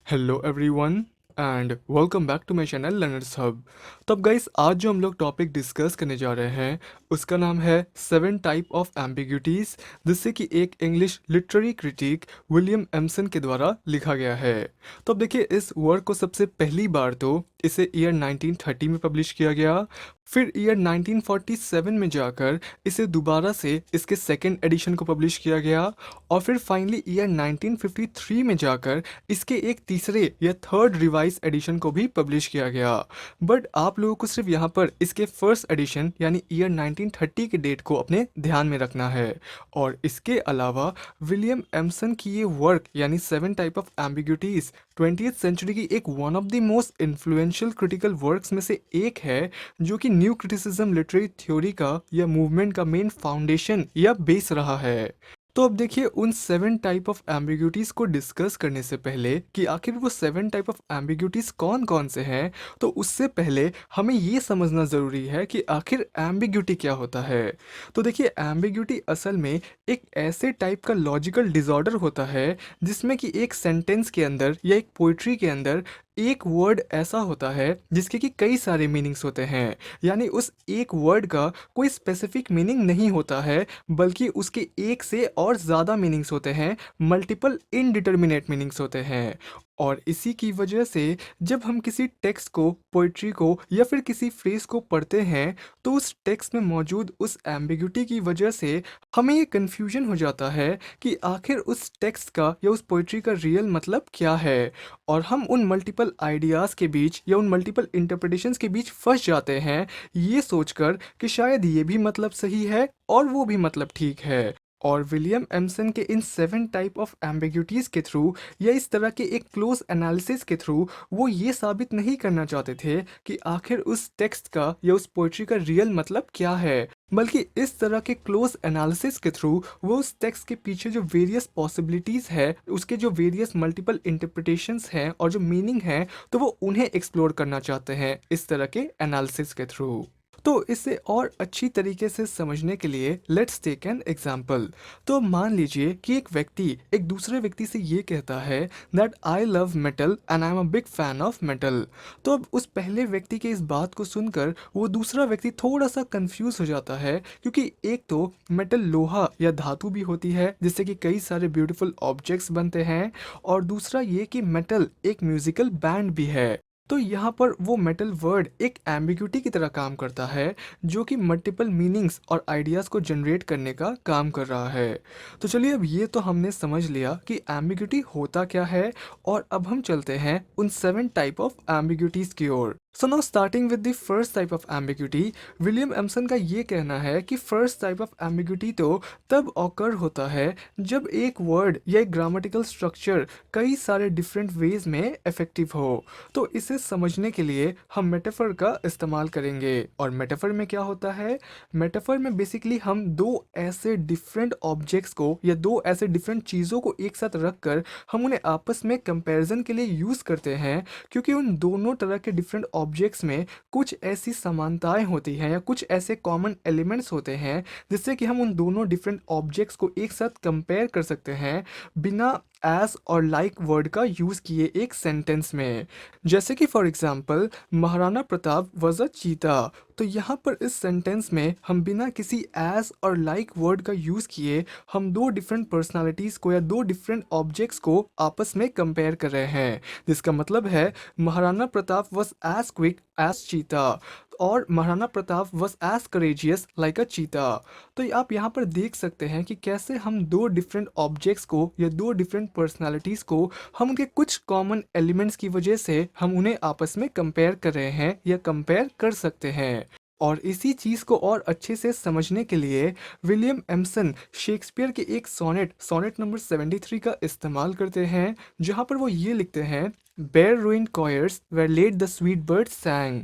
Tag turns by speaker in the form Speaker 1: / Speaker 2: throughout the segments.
Speaker 1: Hello everyone and welcome back to my channel learners hub. तब guys आज जो हम लोग टॉपिक डिस्कस करने जा रहे हैं उसका नाम है सेवन टाइप ऑफ एम्बिग्यूटीज, जिससे कि एक इंग्लिश लिटरेरी क्रिटिक विलियम एमसन के द्वारा लिखा गया है। तो अब देखिए, इस वर्क को सबसे पहली बार तो इसे ईयर 1930 में पब्लिश किया गया। फिर ईयर 1947 में जाकर इसे दोबारा से इसके सेकेंड एडिशन को पब्लिश किया गया। और फिर फाइनली ईयर 1953 में जाकर इसके एक तीसरे या थर्ड रिवाइज एडिशन को भी पब्लिश किया गया। बट आप लोगों को सिर्फ यहाँ पर इसके फर्स्ट एडिशन यानी ईयर 1930 के डेट को अपने ध्यान में रखना है। और इसके अलावा विलियम एमसन की ये वर्क यानी seven type of ambiguities 20th century की एक one of the most influential critical works में से एक है, जो कि न्यू क्रिटिसिज्म लिटरेरी थ्योरी का या मूवमेंट का मेन फाउंडेशन या बेस रहा है। तो अब देखिए, उन सेवन टाइप ऑफ एम्बिग्यूटीज को डिस्कस करने से पहले कि आखिर वो सेवन टाइप ऑफ एम्बिग्यूटीज कौन कौन से हैं, तो उससे पहले हमें ये समझना ज़रूरी है कि आखिर एम्बिग्यूटी क्या होता है। तो देखिए, एम्बिग्यूटी असल में एक ऐसे टाइप का लॉजिकल डिसऑर्डर होता है जिसमें कि एक सेंटेंस के अंदर या एक पोइट्री के अंदर एक वर्ड ऐसा होता है जिसके कि कई सारे मीनिंग्स होते हैं। यानी उस एक वर्ड का कोई स्पेसिफिक मीनिंग नहीं होता है, बल्कि उसके एक से और ज़्यादा मीनिंग्स होते हैं, मल्टीपल इनडिटर्मिनेट मीनिंग्स होते हैं। और इसी की वजह से जब हम किसी टेक्स्ट को, पोइट्री को या फिर किसी फ्रेज को पढ़ते हैं, तो उस टेक्स्ट में मौजूद उस एम्बिग्यूटी की वजह से हमें ये कन्फ्यूजन हो जाता है कि आखिर उस टेक्स्ट का या उस पोइट्री का रियल मतलब क्या है। और हम उन मल्टीपल आइडियाज़ के बीच या उन मल्टीपल इंटरप्रिटेशंस के बीच फंस जाते हैं, ये सोचकर कि शायद ये भी मतलब सही है और वो भी मतलब ठीक है। और विलियम एमसन के इन सेवन टाइप ऑफ एम्बिग्यूटीज़ के थ्रू या इस तरह के एक क्लोज एनालिसिस के थ्रू वो ये साबित नहीं करना चाहते थे कि आखिर उस टेक्स्ट का या उस पोइट्री का रियल मतलब क्या है, बल्कि इस तरह के क्लोज एनालिसिस के थ्रू वो उस टेक्स्ट के पीछे जो वेरियस पॉसिबिलिटीज़ है, उसके जो वेरियस मल्टीपल इंटरप्रिटेशंस हैं और जो मीनिंग है, तो वो उन्हें एक्सप्लोर करना चाहते हैं इस तरह के एनालिसिस के थ्रू। तो इसे और अच्छी तरीके से समझने के लिए लेट्स टेक एन एग्जाम्पल। तो मान लीजिए कि एक व्यक्ति एक दूसरे व्यक्ति से ये कहता है that I love metal and I am a big fan of metal. तो अब उस पहले व्यक्ति के इस बात को सुनकर वो दूसरा व्यक्ति थोड़ा सा कंफ्यूज हो जाता है, क्योंकि एक तो मेटल लोहा या धातु भी होती है जिससे कि कई सारे ब्यूटीफुल ऑब्जेक्ट्स बनते हैं, और दूसरा ये कि मेटल एक म्यूजिकल बैंड भी है। तो यहाँ पर वो मेटल वर्ड एक एम्बिग्यूटी की तरह काम करता है, जो कि मल्टीपल मीनिंग्स और आइडियाज़ को जनरेट करने का काम कर रहा है। तो चलिए, अब ये तो हमने समझ लिया कि एम्बिग्यूटी होता क्या है, और अब हम चलते हैं उन सेवन टाइप ऑफ एम्बिग्यूटीज़ की ओर। So now starting with the first type of ambiguity, William Empson का ये कहना है कि फर्स्ट टाइप ऑफ एम्बिग्यूटी तो तब ऑकर होता है जब एक वर्ड या एक ग्रामेटिकल स्ट्रक्चर कई सारे डिफरेंट वेज में इफेक्टिव हो। तो इसे समझने के लिए हम मेटाफर का इस्तेमाल करेंगे। और मेटाफर में क्या होता है? मेटाफर में बेसिकली हम दो ऐसे डिफरेंट ऑब्जेक्ट्स को या दो ऐसे डिफरेंट चीज़ों को एक साथ रख कर हम उन्हें आपस में कंपैरिजन के लिए यूज़ करते हैं, क्योंकि उन दोनों तरह के डिफरेंट ऑब्जेक्ट्स में कुछ ऐसी समानताएं होती हैं या कुछ ऐसे कॉमन एलिमेंट्स होते हैं जिससे कि हम उन दोनों डिफरेंट ऑब्जेक्ट्स को एक साथ कंपेयर कर सकते हैं बिना एज और लाइक वर्ड का यूज़ किए एक सेंटेंस में। जैसे कि for example, Maharana Pratap was a cheetah. तो यहाँ पर इस सेंटेंस में हम बिना किसी एज और लाइक वर्ड का यूज़ किए हम दो डिफरेंट पर्सनालिटीज़ को या दो डिफरेंट ऑब्जेक्ट्स को आपस में कंपेयर कर रहे हैं, जिसका मतलब है Maharana Pratap was as quick as cheetah और Maharana Pratap was as courageous like a cheetah. तो आप यहाँ पर देख सकते हैं कि कैसे हम दो डिफरेंट ऑब्जेक्ट्स को या दो डिफरेंट पर्सनालिटीज़ को हम उनके कुछ कॉमन एलिमेंट्स की वजह से हम उन्हें आपस में कंपेयर कर रहे हैं या कंपेयर कर सकते हैं। और इसी चीज़ को और अच्छे से समझने के लिए विलियम एमसन शेक्सपियर के एक सोनेट नंबर 73 का इस्तेमाल करते हैं, जहाँ पर वो ये लिखते हैं, bear ruined choirs where late the sweet birds sang।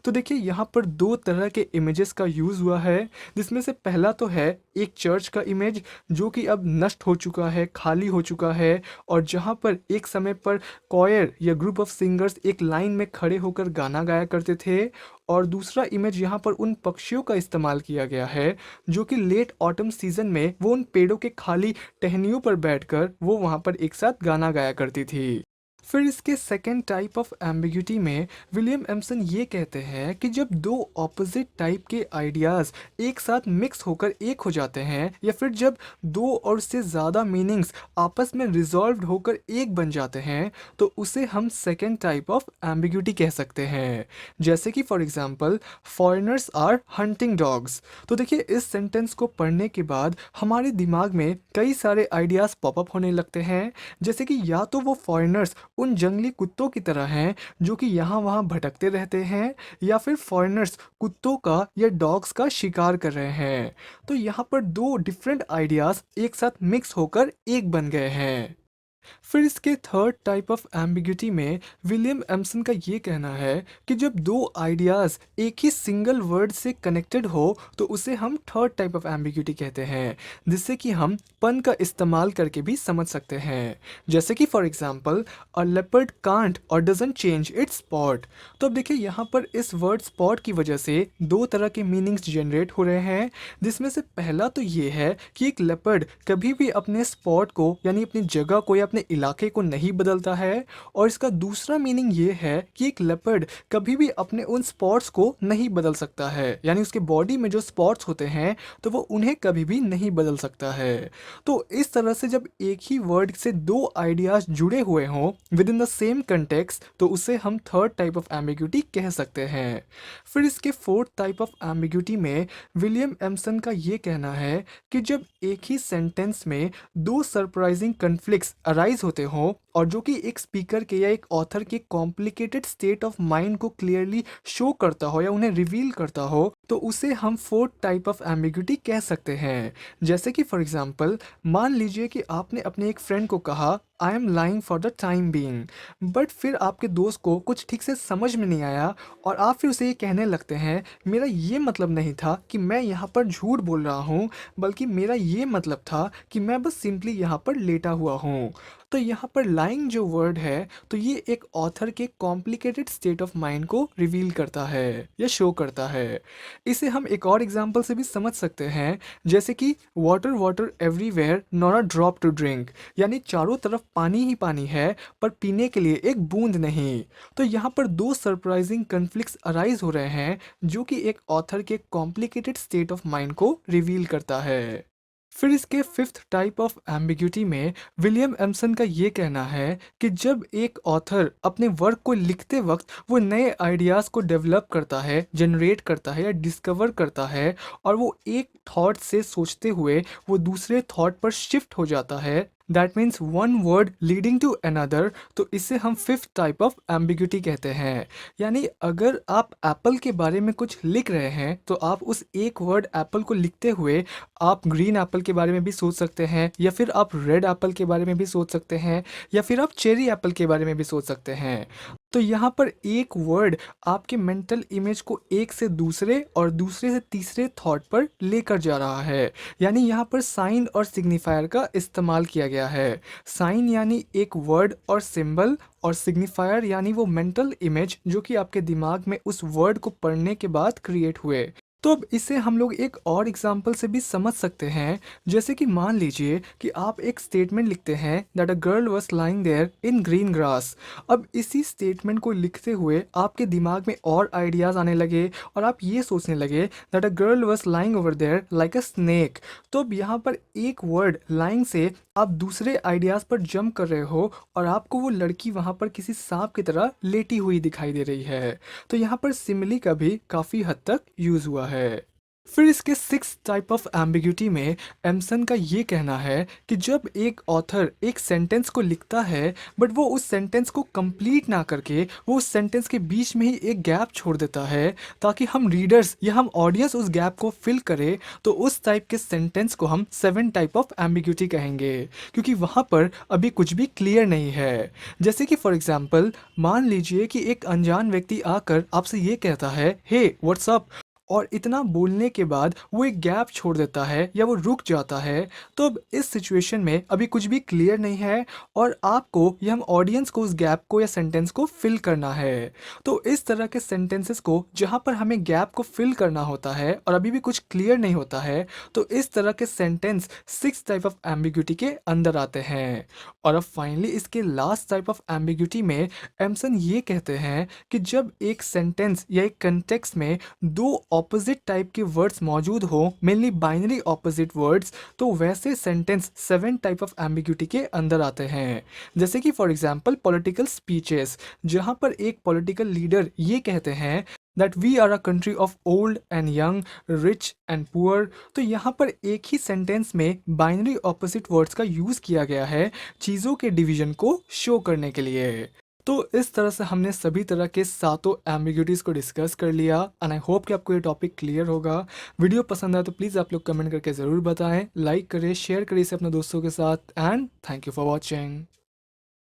Speaker 1: तो देखिए, यहाँ पर दो तरह के इमेजेस का यूज़ हुआ है, जिसमें से पहला तो है एक चर्च का इमेज जो कि अब नष्ट हो चुका है, खाली हो चुका है, और जहाँ पर एक समय पर कॉयर या ग्रुप ऑफ सिंगर्स एक लाइन में खड़े होकर गाना गाया करते थे। और दूसरा इमेज यहाँ पर उन पक्षियों का इस्तेमाल किया गया है जो कि लेट ऑटम सीजन में वो उन पेड़ों के खाली टहनियों पर बैठकर वो वहाँ पर एक साथ गाना गाया करती थी। फिर इसके सेकेंड टाइप ऑफ एम्बिग्यूटी में विलियम एम्सन ये कहते हैं कि जब दो ऑपोजिट टाइप के आइडियाज़ एक साथ मिक्स होकर एक हो जाते हैं या फिर जब दो और उससे ज़्यादा मीनिंग्स आपस में रिजॉल्व्ड होकर एक बन जाते हैं तो उसे हम सेकेंड टाइप ऑफ एम्बिग्यूटी कह सकते हैं। जैसे कि for example foreigners are hunting dogs. तो देखिए इस सेंटेंस को पढ़ने के बाद हमारे दिमाग में कई सारे आइडियाज़ पॉपअप होने लगते हैं, जैसे कि या तो वो फॉरेनर्स उन जंगली कुत्तों की तरह हैं जो कि यहाँ वहाँ भटकते रहते हैं, या फिर फॉरेनर्स कुत्तों का या डॉग्स का शिकार कर रहे हैं। तो यहाँ पर दो डिफरेंट आइडियाज़ एक साथ मिक्स होकर एक बन गए हैं। फिर इसके थर्ड टाइप ऑफ एम्बिग्यूटी में विलियम एम्सन का ये कहना है कि जब दो आइडियाज़ एक ही सिंगल वर्ड से कनेक्टेड हो तो उसे हम थर्ड टाइप ऑफ एम्बिग्यूटी कहते हैं, जिससे कि हम पन का इस्तेमाल करके भी समझ सकते हैं। जैसे कि for example a leopard can't और डजंट चेंज इट्स स्पॉट। तो अब देखिए यहाँ पर इस वर्ड स्पॉट की वजह से दो तरह के मीनिंग्स जनरेट हो रहे हैं, जिसमें से पहला तो ये है कि एक लेपर्ड कभी भी अपने स्पॉट को यानी अपनी जगह को या अपने इलाके को नहीं बदलता है, और इसका दूसरा मीनिंग ये है कि एक लेपर्ड कभी भी अपने उन स्पॉट्स को नहीं बदल सकता है, यानी उसके बॉडी में जो स्पॉट्स होते हैं तो वो उन्हें कभी भी नहीं बदल सकता है। तो इस तरह से जब एक ही वर्ड से दो आइडियाज जुड़े हुए हों with in the same context तो उसे हम थर्ड टाइप ऑफ एम्बिग्यूटी कह सकते हैं। फिर इसके फोर्थ टाइप ऑफ एम्बिग्यूटी में विलियम एम्सन का ये कहना है कि जब एक ही सेंटेंस में दो सरप्राइजिंग कन्फ्लिक्ट्स अराइज होते हों और जो कि एक स्पीकर के या एक ऑथर के कॉम्प्लिकेटेड स्टेट ऑफ माइंड को क्लियरली शो करता हो या उन्हें रिवील करता हो तो उसे हम फोर्थ टाइप ऑफ एम्बिग्यूटी कह सकते हैं। जैसे कि फॉर एग्जांपल मान लीजिए कि आपने अपने एक फ्रेंड को कहा I am lying for the time being, but फिर आपके दोस्त को कुछ ठीक से समझ में नहीं आया और आप फिर उसे ये कहने लगते हैं मेरा ये मतलब नहीं था कि मैं यहाँ पर झूठ बोल रहा हूँ, बल्कि मेरा ये मतलब था कि मैं बस सिंपली यहाँ पर लेटा हुआ हूँ। तो यहाँ पर लाइंग जो वर्ड है तो ये एक ऑथर के कॉम्प्लिकेटेड स्टेट ऑफ माइंड को रिवील करता है या शो करता है। इसे हम एक और एग्जांपल से भी समझ सकते हैं, जैसे कि water water everywhere not a drop to drink, यानी चारों तरफ पानी ही पानी है पर पीने के लिए एक बूंद नहीं। तो यहाँ पर दो सरप्राइजिंग कन्फ्लिक्ट्स अराइज हो रहे हैं जो कि एक ऑथर के कॉम्प्लिकेटेड स्टेट ऑफ माइंड को रिवील करता है। फिर इसके फिफ्थ टाइप ऑफ एम्बिग्यूटी में विलियम एम्सन का ये कहना है कि जब एक ऑथर अपने वर्क को लिखते वक्त वो नए आइडियाज़ को डेवलप करता है, जनरेट करता है या डिस्कवर करता है और वो एक थॉट से सोचते हुए वो दूसरे थॉट पर शिफ्ट हो जाता है, that means one word leading to another, तो इसे हम फिफ्थ टाइप ऑफ एम्बिग्यूटी कहते हैं। यानी अगर आप एप्पल के बारे में कुछ लिख रहे हैं तो आप उस एक वर्ड एप्पल को लिखते हुए आप ग्रीन एप्पल के बारे में भी सोच सकते हैं, या फिर आप रेड एप्पल के बारे में भी सोच सकते हैं, या फिर आप चेरी एप्पल के बारे में भी सोच सकते हैं। तो यहाँ पर एक वर्ड आपके मेंटल इमेज को एक से दूसरे और दूसरे से तीसरे थॉट पर लेकर जा रहा है, यानी यहाँ पर साइन और सिग्निफायर का इस्तेमाल किया गया है। साइन यानी एक वर्ड और सिंबल, और सिग्निफायर यानी वो मेंटल इमेज जो कि आपके दिमाग में उस वर्ड को पढ़ने के बाद क्रिएट हुए। तो अब इसे हम लोग एक और एग्जाम्पल से भी समझ सकते हैं, जैसे कि मान लीजिए कि आप एक स्टेटमेंट लिखते हैं that a girl was lying there in green grass. अब इसी स्टेटमेंट को लिखते हुए आपके दिमाग में और आइडियाज़ आने लगे और आप ये सोचने लगे that a girl was lying over there like a snake. तो अब यहाँ पर एक वर्ड लाइंग से आप दूसरे आइडियाज़ पर जंप कर रहे हो और आपको वो लड़की वहाँ पर किसी सांप की तरह लेटी हुई दिखाई दे रही है। तो यहाँ पर सिमिली का भी काफ़ी हद तक यूज़ हुआ है। फिर इसके सिक्स टाइप ऑफ एम्बिग्यूटी में एम्सन का ये कहना है कि जब एक ऑथर एक सेंटेंस को लिखता है बट वो उस सेंटेंस को कंप्लीट ना करके वो उस सेंटेंस के बीच में ही एक गैप छोड़ देता है ताकि हम रीडर्स या हम ऑडियंस उस गैप को फिल करे, तो उस टाइप के सेंटेंस को हम सेवन टाइप ऑफ एम्बिग्यूटी कहेंगे, क्योंकि वहाँ पर अभी कुछ भी क्लियर नहीं है। जैसे कि फॉर एग्जाम्पल मान लीजिए कि एक अनजान व्यक्ति आकर आपसे ये कहता है हे व्हाट्सअप, और इतना बोलने के बाद वो एक गैप छोड़ देता है या वो रुक जाता है, तो अब इस सिचुएशन में अभी कुछ भी क्लियर नहीं है और आपको या हम ऑडियंस को उस गैप को या सेंटेंस को फिल करना है। तो इस तरह के सेंटेंसेस को जहाँ पर हमें गैप को फिल करना होता है और अभी भी कुछ क्लियर नहीं होता है, तो इस तरह के sentence six type of ambiguity के अंदर आते हैं। और अब फाइनली इसके लास्ट टाइप ऑफ एम्बिग्यूटी में एमसन ये कहते हैं कि जब एक सेंटेंस या एक कंटेक्स्ट में दो ऑपोजिट टाइप के वर्ड्स मौजूद हो, मेनली बाइनरी ऑपोजिट वर्ड्स, तो वैसे sentence seven type of ambiguity के अंदर आते हैं। जैसे कि फॉर एग्जांपल पॉलिटिकल स्पीचेस, जहां पर एक पॉलिटिकल लीडर ये कहते हैं that we are a country of old and young, rich and poor, तो यहाँ पर एक ही सेंटेंस में बाइनरी ऑपोजिट वर्ड्स का यूज़ किया गया है चीज़ों के डिवीजन को शो करने के लिए। तो इस तरह से हमने सभी तरह के सातों एम्बिग्यूटीज़ को डिस्कस कर लिया एंड आई होप कि आपको ये टॉपिक क्लियर होगा। वीडियो पसंद आया तो प्लीज़ आप लोग कमेंट करके ज़रूर बताएं, लाइक करें, शेयर करें इसे अपने दोस्तों के साथ and thank you for watching.